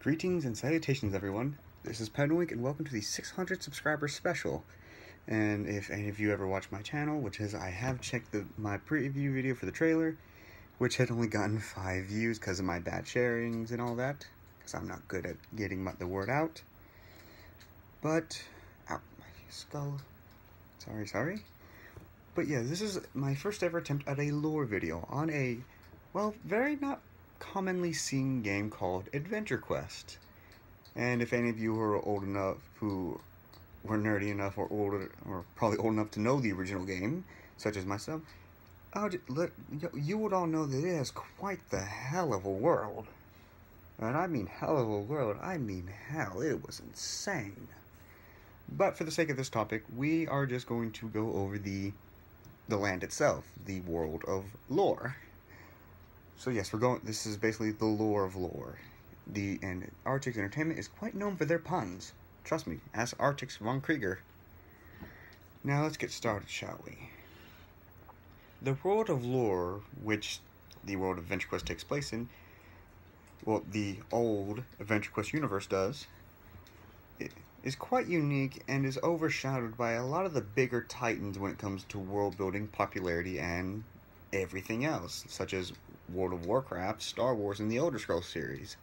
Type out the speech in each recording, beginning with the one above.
Greetings and salutations, everyone. This is Penwink, and welcome to the 600 subscriber special. And if any of you ever watch my channel, which is I have checked my preview video for the trailer, which had only gotten 5 views because of my bad sharings and all that, because I'm not good at getting the word out. But, ow, my skull. Sorry. But yeah, this is my first ever attempt at a lore video on a, well, very not commonly seen game called Adventure Quest. And if any of you are old enough, who were nerdy enough or older, or probably old enough to know the original game, such as myself, you would all know that it has quite the hell of a world. And I mean hell of a world, I mean hell, it was insane. But for the sake of this topic, we are just going to go over the land itself, the world of lore. So yes, this is basically the lore of lore. And Artix Entertainment is quite known for their puns. Trust me, ask Artix von Krieger. Now let's get started, shall we? The world of lore, which the world of Adventure Quest takes place in, well, the old Adventure Quest universe does, it is quite unique and is overshadowed by a lot of the bigger titans when it comes to world building, popularity, and everything else, such as World of Warcraft, Star Wars, and the Elder Scrolls series.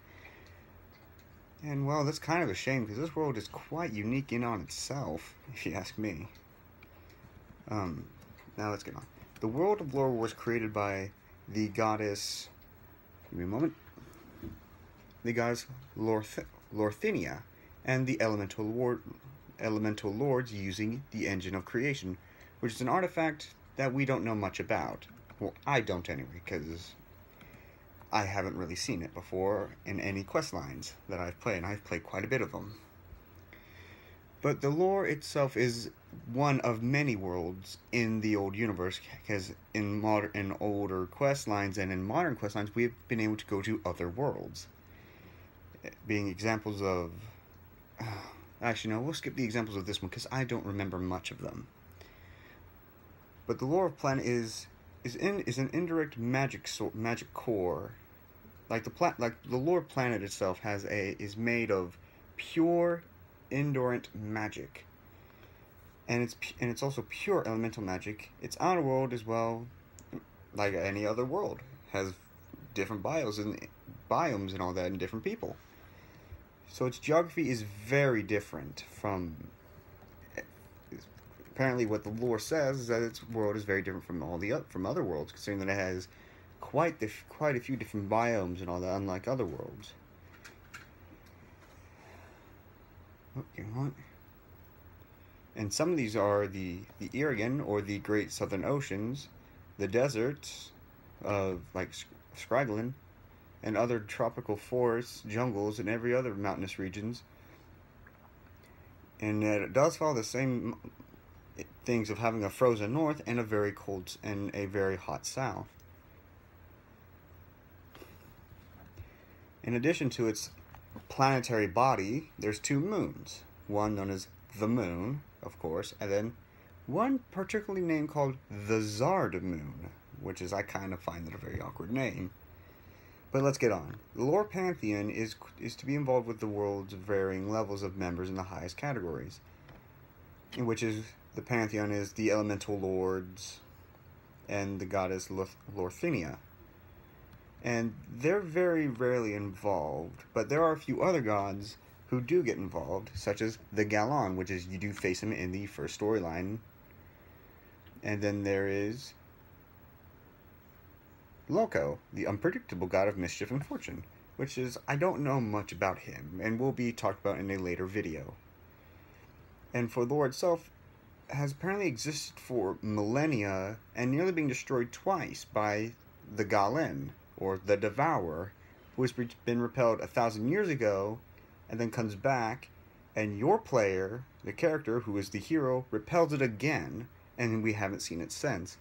And well, that's kind of a shame because this world is quite unique in on itself, if you ask me. Now let's get on. The world of lore was created by the goddess, give me a moment, the goddess Lorthinia, and the elemental lords using the Engine of Creation, which is an artifact that we don't know much about. Well, I don't anyway, because I haven't really seen it before in any quest lines that I've played, and I've played quite a bit of them. But the lore itself is one of many worlds in the old universe, because in older quest lines and in modern quest lines, we've been able to go to other worlds. Being examples of... actually, no, we'll skip the examples of this one, because I don't remember much of them. But the lore of planet is an indirect magic core. Like the lore planet itself is made of pure indolent magic, and it's also pure elemental magic. Its outer world as well, like any other world, has different biomes and all that, and different people. So its geography is very different from. Apparently, what the lore says is that its world is very different from other worlds, considering that it has quite a few different biomes and all that, unlike other worlds. Okay, what? And some of these are the Irigan, or the Great Southern Oceans, the deserts of like Scriglan, and other tropical forests, jungles, and every other mountainous regions. And it does follow the same things of having a frozen north and a very cold and a very hot south. In addition to its planetary body, there's 2 moons. One known as the Moon, of course, and then one particularly named called the Zard Moon, which is, I kind of find that a very awkward name. But let's get on. The lore pantheon is to be involved with the world's varying levels of members in the highest categories, in which is the pantheon is the elemental lords and the goddess Lorthinia. And they're very rarely involved, but there are a few other gods who do get involved, such as the Galan, which is, you do face him in the first storyline. And then there is Loco, the unpredictable god of mischief and fortune, which is, I don't know much about him, and will be talked about in a later video. And for lore itself, has apparently existed for millennia and nearly being destroyed twice by the Galen, or the Devourer, who has been repelled 1,000 years ago and then comes back, and your player, the character who is the hero, repels it again, and we haven't seen it since.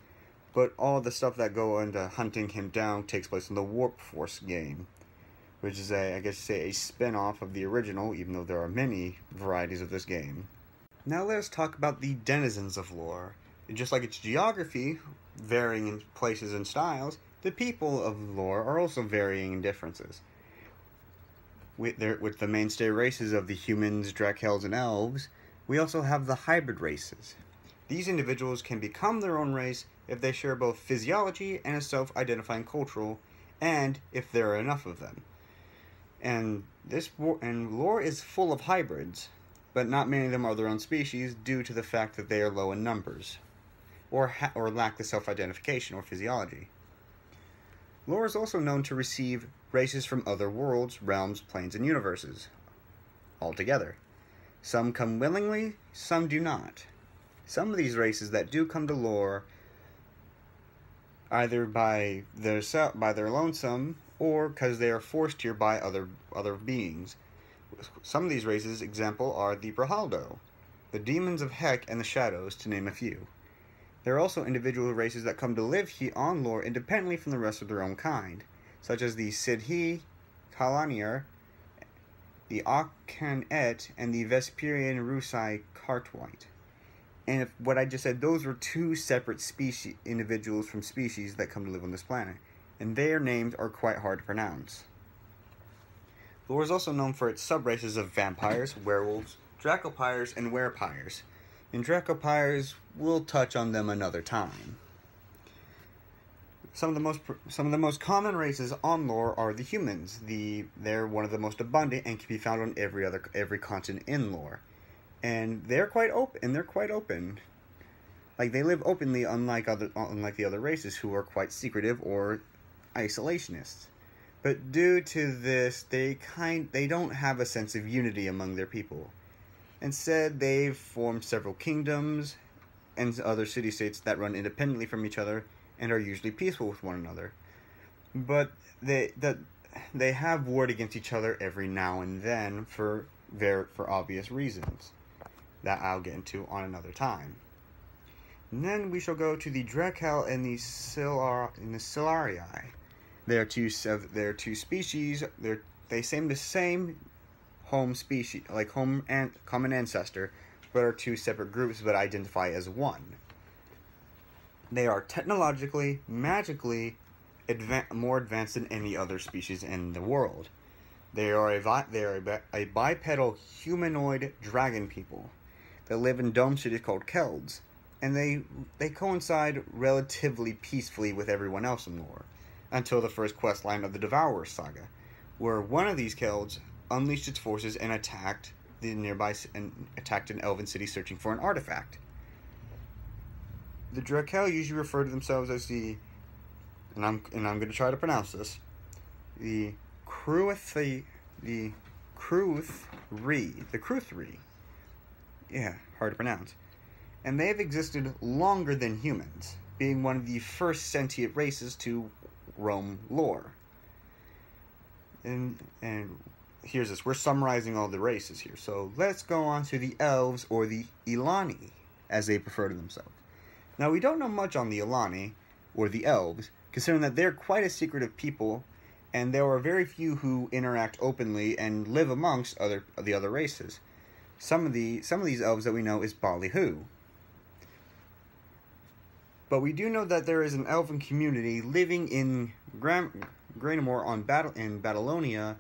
But all the stuff that go into hunting him down takes place in the Warp Force game, which is I guess you say, a spin-off of the original, even though there are many varieties of this game. Now let us talk about the denizens of lore. And just like its geography, varying in places and styles, the people of lore are also varying in differences. with the mainstay races of the humans, Drakels, and elves, we also have the hybrid races. These individuals can become their own race if they share both physiology and a self-identifying cultural, and if there are enough of them. And lore is full of hybrids, but not many of them are their own species due to the fact that they are low in numbers, or lack the self-identification or physiology. Lore is also known to receive races from other worlds, realms, planes, and universes altogether. Some come willingly, some do not. Some of these races that do come to lore either by their lonesome or because they are forced here by other beings. Some of these races, example, are the Brahaldor, the demons of Hek and the Shadows, to name a few. There are also individual races that come to live here on lore independently from the rest of their own kind, such as the Sidhi Kalaniar, the Akhan-Et, and the Vesperian Rusai Cartwhite. And if what I just said, those were two separate individuals from species that come to live on this planet, and their names are quite hard to pronounce. Lore is also known for its subraces of vampires, werewolves, Dracopyres, and werepyres. And Dracopyres, we'll touch on them another time. Some of the most common races on lore are the humans. They're one of the most abundant and can be found on every continent in lore. And they're quite open. Like, they live openly, unlike the other races who are quite secretive or isolationists. But due to this, they don't have a sense of unity among their people. Instead, they've formed several kingdoms and other city-states that run independently from each other and are usually peaceful with one another. But they have warred against each other every now and then for obvious reasons that I'll get into on another time. And then we shall go to the Drakel and the Silarii. They are two species. They same the same home species, like home and common ancestor, but are two separate groups but identify as one. They are technologically, magically more advanced than any other species in the world. They are a bipedal humanoid dragon people that live in dome cities called Kelds, and they coincide relatively peacefully with everyone else in lore, until the first questline of the Devourer saga, where one of these Kelds unleashed its forces and attacked an elven city searching for an artifact. The Drakel usually refer to themselves as and I'm going to try to pronounce this, the Kruthri. Yeah, hard to pronounce. And they have existed longer than humans, being one of the first sentient races to roam lore. And here's this. We're summarizing all the races here. So let's go on to the elves, or the Ilani, as they prefer to themselves. Now, we don't know much on the Ilani, or the elves, considering that they're quite a secretive people, and there are very few who interact openly and live amongst the other races. Some of these elves that we know is Ballyhoo. But we do know that there is an elven community living in Grainamore in Babylonia,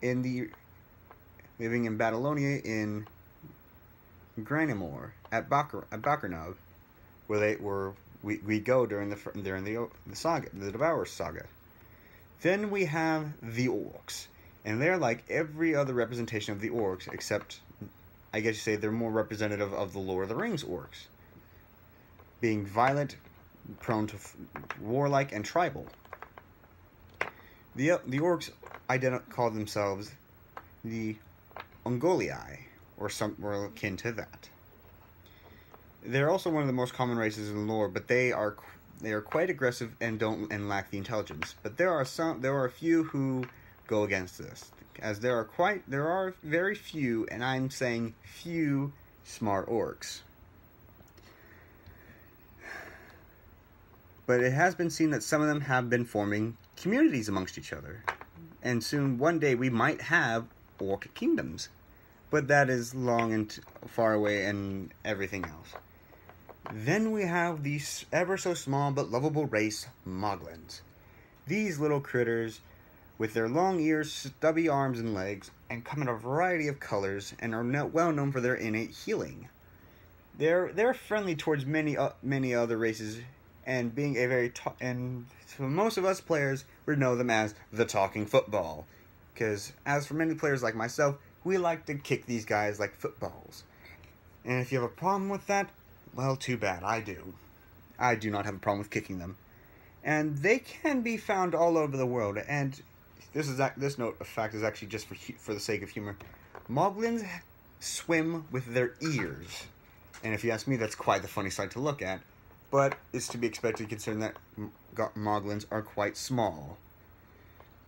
living in Babylonia in Grainamore at Bakarnov, where we go during the saga, the Devourer saga. Then we have the orcs, and they're like every other representation of the orcs, except I guess you say they're more representative of the Lord of the Rings orcs, being violent, prone to warlike, and tribal. The orcs call themselves the Ungoliai, or akin to that. They're also one of the most common races in lore, but they are quite aggressive and lack the intelligence. But there are a few who go against this, as there are very few, and I'm saying few, smart orcs. But it has been seen that some of them have been forming communities amongst each other, and soon one day we might have orc kingdoms, but that is long and far away and everything else. Then we have these ever so small but lovable race, Moglins. These little critters with their long ears, stubby arms and legs, and come in a variety of colors, and are well known for their innate healing. They're friendly towards many other races, and being a and for most of us players, we know them as the talking football, because as for many players like myself, we like to kick these guys like footballs. And if you have a problem with that, well, too bad. I do. I do not have a problem with kicking them. And they can be found all over the world. And this note of fact is actually just for the sake of humor. Moglins swim with their ears. And if you ask me, that's quite the funny sight to look at. But it's to be expected considering that Moglins are quite small.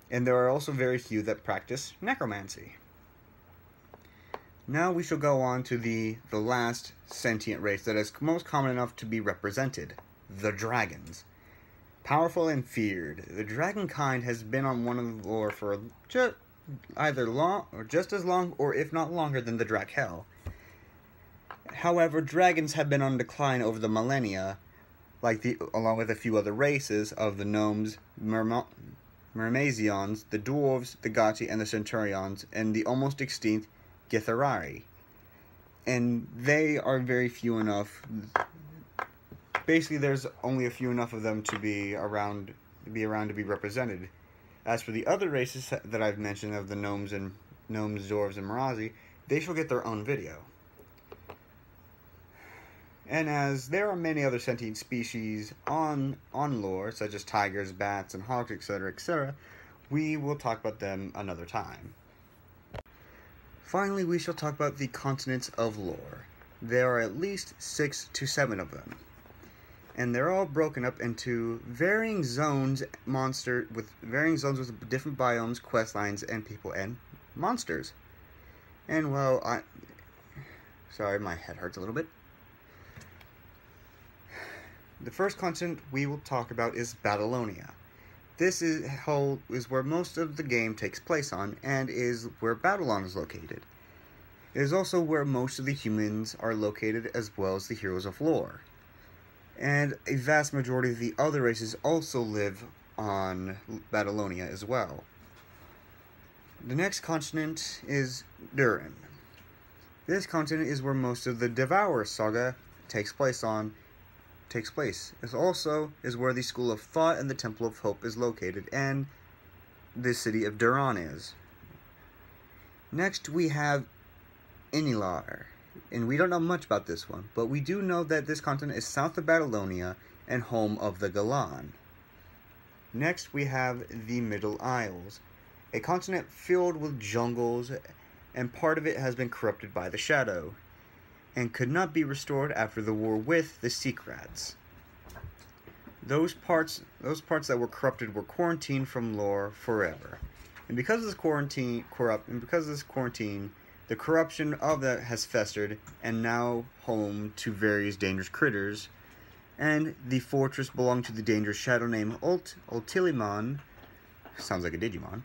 And there are also very few that practice necromancy. Now we shall go on to the last sentient race that is most common enough to be represented, the dragons. Powerful and feared, the dragon kind has been on one of the lore for just as long, or if not longer than the Drakkel. However, dragons have been on decline over the millennia, along with a few other races of the gnomes, Myrmazions, the dwarves, the Gati, and the Centurions, and the almost extinct Githari. And they are very few enough. Basically, there's only a few enough of them to be around to be represented. As for the other races that I've mentioned of the gnomes, dwarves, and Mirazi, they shall get their own video. And as there are many other sentient species on lore, such as tigers, bats, and hawks, etc., we will talk about them another time. Finally, we shall talk about the continents of lore. There are at least 6 to 7 of them. And they're all broken up into varying zones with different biomes, quest lines, and people and monsters. And well, sorry, my head hurts a little bit. The first continent we will talk about is Babylonia. This is where most of the game takes place on, and is where Babylon is located. It is also where most of the humans are located, as well as the heroes of lore. And a vast majority of the other races also live on Babylonia as well. The next continent is Durin. This continent is where most of the Devour saga takes place. It also is where the School of Thought and the Temple of Hope is located, and the city of Duran is. Next we have Inilar, and we don't know much about this one, but we do know that this continent is south of Babylonia and home of the Galan. Next we have the Middle Isles, a continent filled with jungles, and part of it has been corrupted by the Shadow, and could not be restored after the war with the Seakrats. Those parts that were corrupted were quarantined from lore forever. And because of this quarantine, the corruption of that has festered and now home to various dangerous critters. And the fortress belonged to the dangerous shadow named Ultilimon, sounds like a Digimon,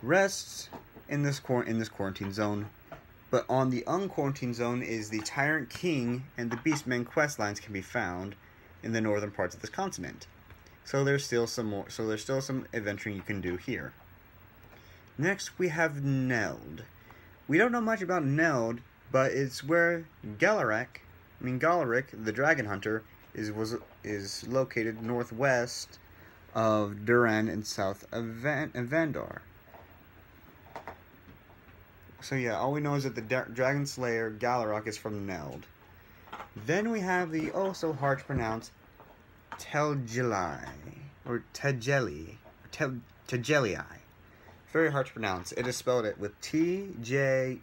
rests in this quarantine zone. But on the unquarantined zone is the Tyrant King, and the Beastmen questlines can be found in the northern parts of this continent. So there's still some adventuring you can do here. Next we have Neld. We don't know much about Neld, but it's where Galaric, the Dragon Hunter, is located northwest of Duran and south of Vandar. So yeah, all we know is that the Dragon Slayer Galarok is from Neld. Then we have the also hard to pronounce Telgelii, or Tegelii. Very hard to pronounce. It is spelled with T-J-E-L-E.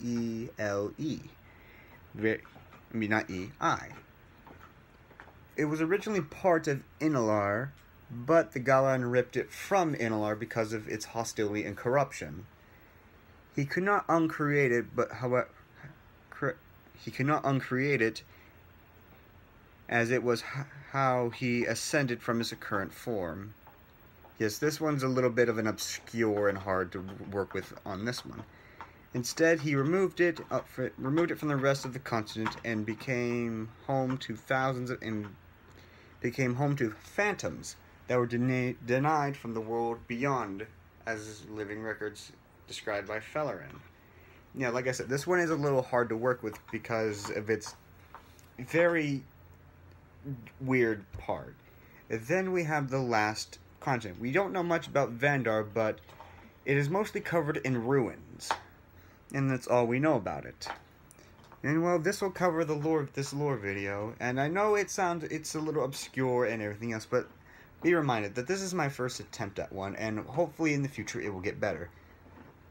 Not E-I. It was originally part of Inilar, but the Galan ripped it from Inilar because of its hostility and corruption. He could not uncreate it, as it was how he ascended from his current form. Yes, this one's a little bit of an obscure and hard to work with on this one. Instead, he removed it from the rest of the continent and became home to phantoms that were denied from the world beyond as living records described by Fellerin. Yeah, like I said, this one is a little hard to work with because of its very weird part. Then we have the last continent. We don't know much about Vandar, but it is mostly covered in ruins, and that's all we know about it. And well, this will cover the lore of this lore video, and I know it's a little obscure and everything else, but be reminded that this is my first attempt at one, and hopefully in the future it will get better.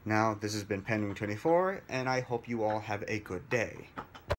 Now, this has been Penwing24, and I hope you all have a good day.